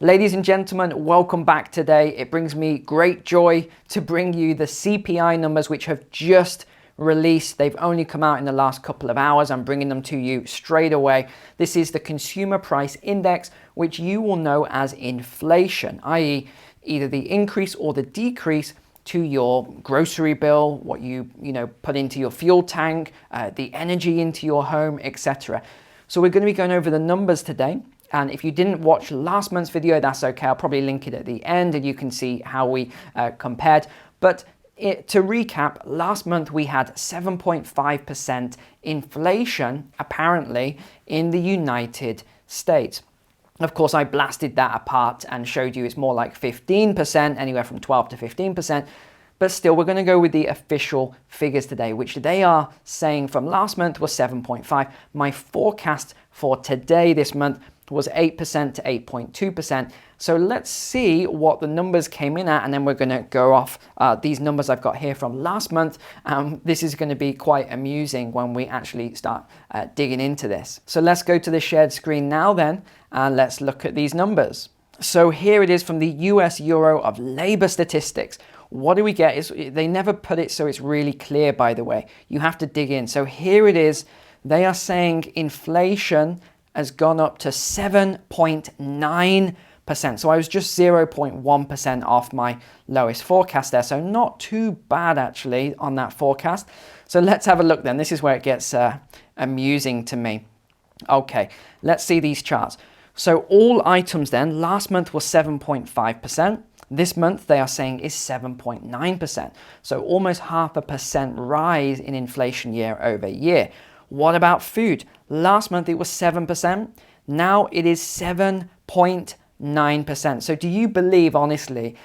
Ladies and gentlemen, welcome back today. It brings me great joy to bring you the CPI numbers which have just released. They've only come out in the last couple of hours. I'm bringing them to you straight away. This is the Consumer Price Index, which you will know as inflation, i.e. either the increase or the decrease to your grocery bill, what you put into your fuel tank, the energy into your home, etc. So we're going to be going over the numbers today. And if you didn't watch last month's video, that's okay. I'll probably link it at the end and you can see how we compared. But to recap, last month we had 7.5% inflation, apparently, in the United States. Of course, I blasted that apart and showed you it's more like 15%, anywhere from 12 to 15%. But still, we're going to go with the official figures today, which they are saying from last month was 7.5. My forecast for today, this month, was 8% to 8.2%. So let's see what the numbers came in at, and then we're going to go off these numbers I've got here from last month. This is going to be quite amusing when we actually start digging into this. So let's go to the shared screen now then, and let's look at these numbers. So here it is from the US Bureau of Labor Statistics. What do we get? They never put it so it's really clear, by the way. You have to dig in. So here it is. They are saying inflation has gone up to 7.9%. So I was just 0.1% off my lowest forecast there. So not too bad actually on that forecast. So let's have a look then. This is where it gets amusing to me. Okay, let's see these charts. So all items then, last month was 7.5%. This month they are saying is 7.9%. So almost 0.5% rise in inflation year over year. What about food? Last month it was 7%. Now it is 7.9%. So do you believe, honestly,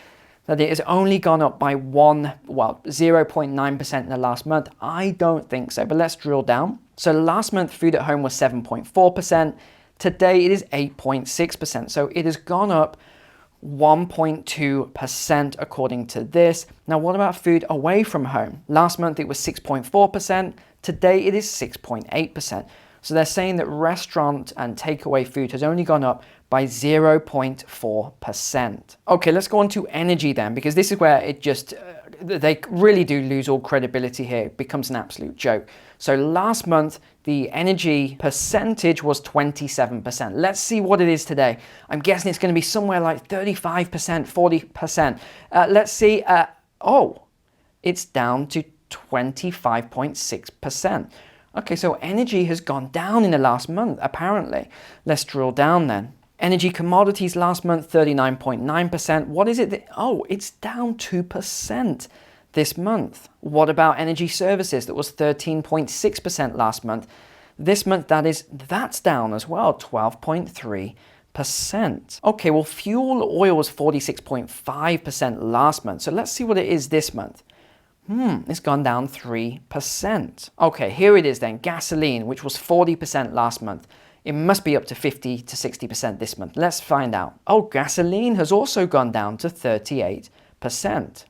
that it has only gone up by 0.9% in the last month? I don't think so, but let's drill down. So last month food at home was 7.4%. Today it is 8.6%. So it has gone up 1.2% according to this. Now what about food away from home? Last month it was 6.4%. Today it is 6.8%. So they're saying that restaurant and takeaway food has only gone up by 0.4%. Okay, let's go on to energy then, because this is where it just, they really do lose all credibility here. It becomes an absolute joke. So last month, the energy percentage was 27%. Let's see what it is today. I'm guessing it's going to be somewhere like 35%, 40%. Let's see. Oh, it's down to 25.6%. Okay, so energy has gone down in the last month, apparently. Let's drill down then. Energy commodities last month, 39.9%. What is it? Oh, it's down 2% this month. What about energy services? That was 13.6% last month. This month, that's down as well, 12.3%. Okay, well, fuel oil was 46.5% last month. So let's see what it is this month. It's gone down 3%. Okay, here it is then. Gasoline, which was 40% last month. It must be up to 50 to 60% this month. Let's find out. Oh, gasoline has also gone down to 38%.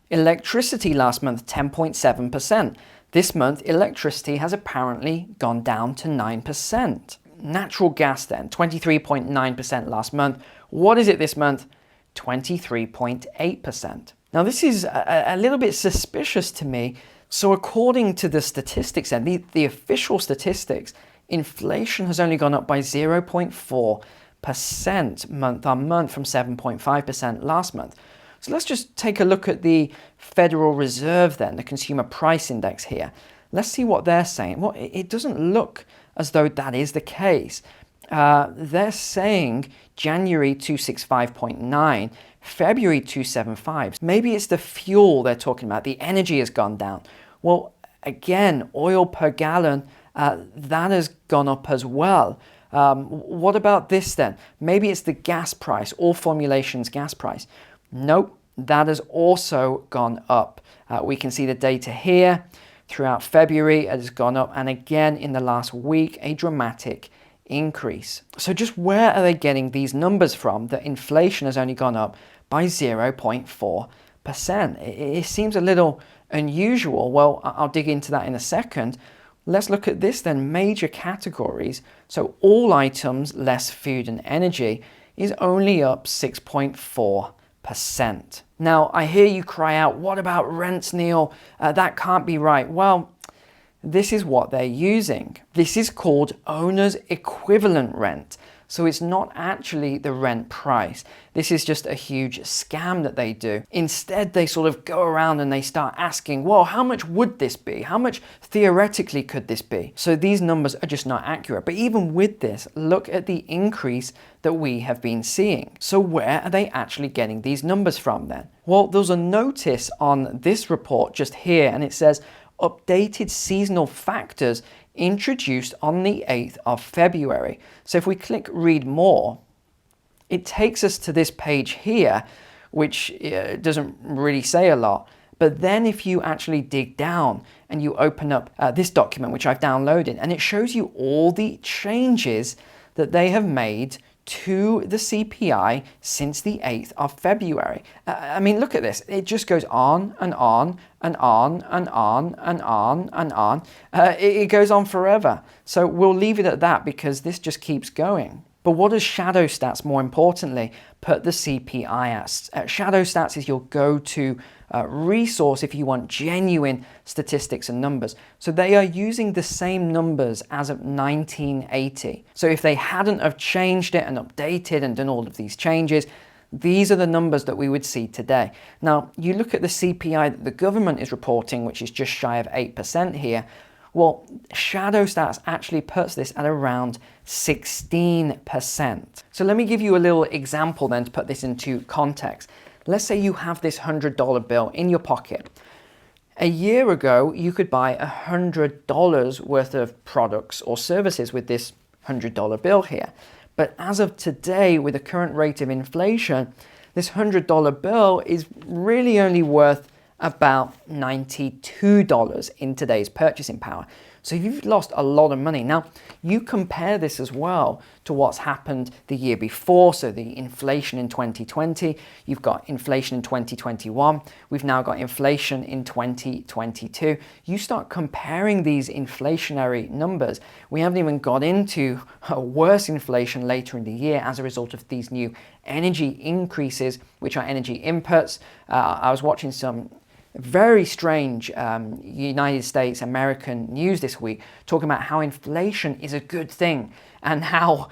Electricity last month, 10.7%. This month, electricity has apparently gone down to 9%. Natural gas then, 23.9% last month. What is it this month? 23.8%. Now this is a little bit suspicious to me. So according to the statistics and the official statistics, inflation has only gone up by 0.4% month on month from 7.5% last month. So let's just take a look at the Federal Reserve then, the Consumer Price Index here. Let's see what they're saying. Well, it doesn't look as though that is the case. They're saying January 265.9, February 275. Maybe it's the fuel they're talking about. The energy has gone down. Well, again, oil per gallon, that has gone up as well. What about this then? Maybe it's the gas price, all formulations gas price. Nope, that has also gone up. We can see the data here. Throughout February, it has gone up. And again, in the last week, a dramatic increase. So just where are they getting these numbers from that inflation has only gone up by 0.4%? It seems a little unusual. Well, I'll dig into that in a second. Let's look at this then, major categories. So all items less food and energy. is only up 6.4%. Now, I hear you cry out, what about rents, Neil? That can't be right. Well, this is what they're using. This is called owner's equivalent rent. So it's not actually the rent price. This is just a huge scam that they do. Instead, they sort of go around and they start asking, well, how much would this be? How much theoretically could this be? So these numbers are just not accurate. But even with this, look at the increase that we have been seeing. So where are they actually getting these numbers from then? Well, there's a notice on this report just here, and it says, updated seasonal factors introduced on the 8th of February. So if we click read more, it takes us to this page here, which doesn't really say a lot. But then if you actually dig down and you open up this document, which I've downloaded, and it shows you all the changes that they have made to the CPI since the 8th of February. I mean, look at this. It just goes on and on and on and on and on and on. It goes on forever. So we'll leave it at that because this just keeps going. But what does Shadowstats, more importantly, put the CPI at? Shadowstats is your go-to resource if you want genuine statistics and numbers. So they are using the same numbers as of 1980. So if they hadn't have changed it and updated and done all of these changes, these are the numbers that we would see today. Now, you look at the CPI that the government is reporting, which is just shy of 8% here. Well, Shadowstats actually puts this at around 16%. So let me give you a little example then to put this into context. Let's say you have this $100 bill in your pocket. A year ago, you could buy $100 worth of products or services with this $100 bill here. But as of today, with the current rate of inflation, this $100 bill is really only worth about $92 in today's purchasing power. So you've lost a lot of money. Now, you compare this as well to what's happened the year before. So the inflation in 2020, you've got inflation in 2021. We've now got inflation in 2022. You start comparing these inflationary numbers. We haven't even got into a worse inflation later in the year as a result of these new energy increases, which are energy inputs. I was watching some very strange United States American news this week talking about how inflation is a good thing and how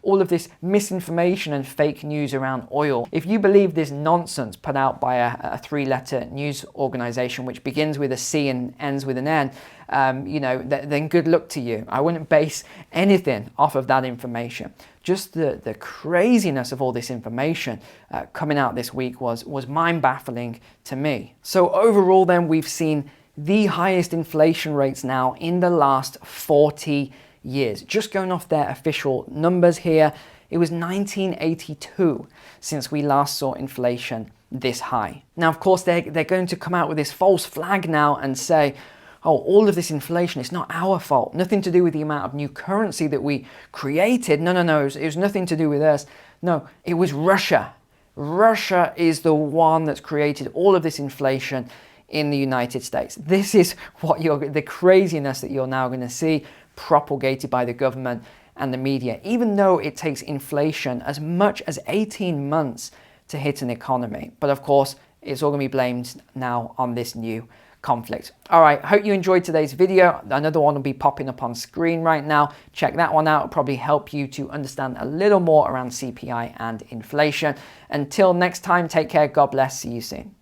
all of this misinformation and fake news around oil. If you believe this nonsense put out by a three-letter news organization which begins with a C and ends with an N, then good luck to you. I wouldn't base anything off of that information. Just the craziness of all this information coming out this week was mind-baffling to me. So overall then, we've seen the highest inflation rates now in the last 40 years. Just going off their official numbers here, it was 1982 since we last saw inflation this high. Now, of course, they're going to come out with this false flag now and say, oh, all of this inflation, it's not our fault. Nothing to do with the amount of new currency that we created. No, it was nothing to do with us. No, it was Russia. Russia is the one that's created all of this inflation in the United States. This is what the craziness that you're now going to see propagated by the government and the media, even though it takes inflation as much as 18 months to hit an economy. But of course, it's all going to be blamed now on this new conflict. All right, hope you enjoyed today's video. Another one will be popping up on screen right now. Check that one out. It'll probably help you to understand a little more around CPI and inflation. Until next time, take care. God bless. See you soon.